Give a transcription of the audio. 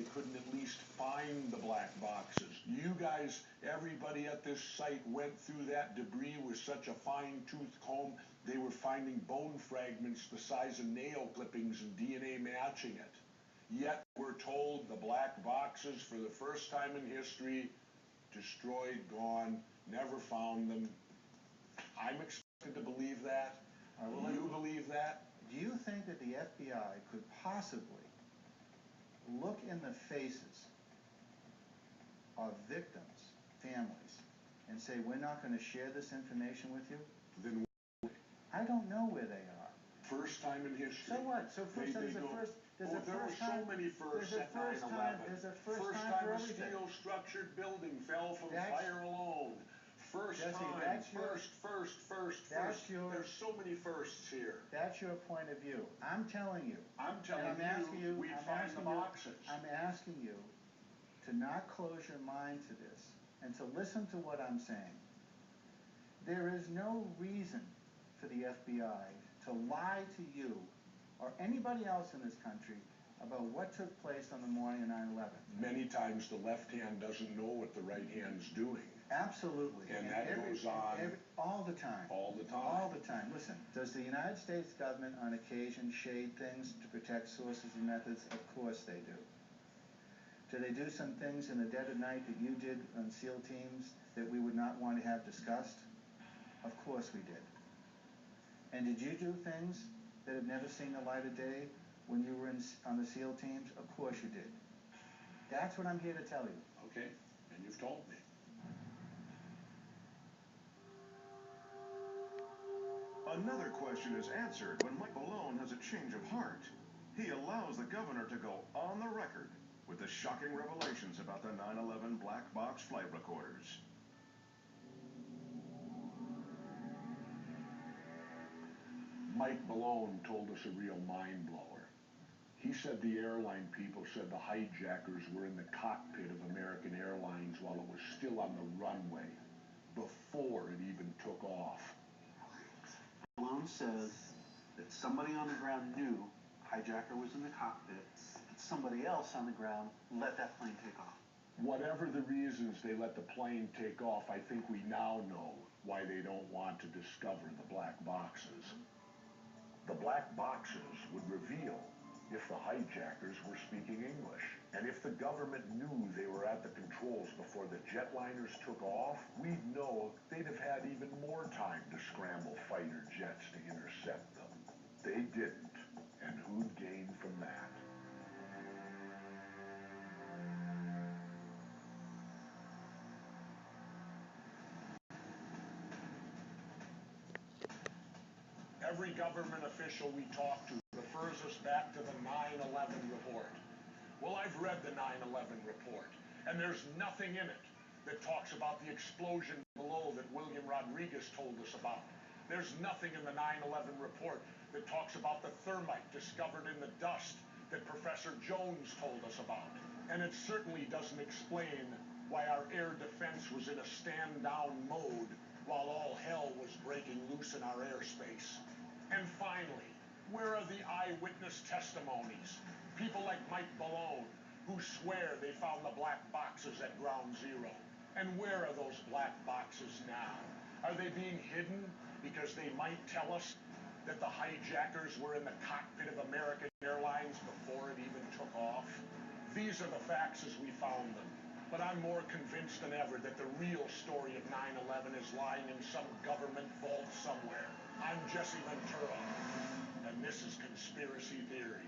they couldn't at least find the black boxes. You guys, everybody at this site went through that debris with such a fine-tooth comb, they were finding bone fragments the size of nail clippings and DNA matching it. Yet we're told the black boxes, for the first time in history, destroyed, gone, never found them. I'm expected to believe that. Do you believe that? Do you think that the FBI could possibly look in the faces of victims, families, and say, we're not going to share this information with you? Then I don't know where they are. first time in history. So what? So first, there's a first. There's a there were first time. So many firsts There's a at first 9/11. time. There's a first time for everything. A steel structured building fell from fire alone. First Jesse, time. First. There's so many firsts here. That's your point of view. I'm telling you. I'm telling you, we find the boxes. I'm asking you to not close your mind to this and to listen to what I'm saying. There is no reason for the FBI to lie to you or anybody else in this country about what took place on the morning of 9/11. Many times the left hand doesn't know what the right hand's doing. Absolutely. And that goes on all the time. All the time. All the time. Listen, does the United States government on occasion shade things to protect sources and methods? Of course they do. Do they do some things in the dead of night that you did on SEAL teams that we would not want to have discussed? Of course we did. And did you do things that have never seen the light of day when you were on the SEAL teams? Of course you did. That's what I'm here to tell you. Okay, and you've told me. Another question is answered when Mike Malone has a change of heart. He allows the governor to go on the record with the shocking revelations about the 9/11 black box flight recorders. Mike Malone told us a real mind blower. He said the airline people said the hijackers were in the cockpit of American Airlines while it was still on the runway, before it even took off. Malone says that somebody on the ground knew hijacker was in the cockpit, and somebody else on the ground let that plane take off. Whatever the reasons they let the plane take off, I think we now know why they don't want to discover the black boxes. The black boxes would reveal if the hijackers were speaking English. And if the government knew they were at the controls before the jetliners took off, we'd know they'd have had even more time to scramble fighter jets to intercept them. They didn't, and who'd gain from that? Every government official we talk to refers us back to the 9/11 report. Well, I've read the 9/11 report, and there's nothing in it that talks about the explosion below that William Rodriguez told us about. There's nothing in the 9/11 report that talks about the thermite discovered in the dust that Professor Jones told us about. And it certainly doesn't explain why our air defense was in a stand-down mode while all hell was breaking loose in our airspace. And finally, where are the eyewitness testimonies? People like Mike Malone, who swear they found the black boxes at Ground Zero. And where are those black boxes now? Are they being hidden because they might tell us that the hijackers were in the cockpit of American Airlines before it even took off? These are the facts as we found them. But I'm more convinced than ever that the real story of 9/11 is lying in some government vault somewhere. I'm Jesse Ventura, and this is Conspiracy Theory.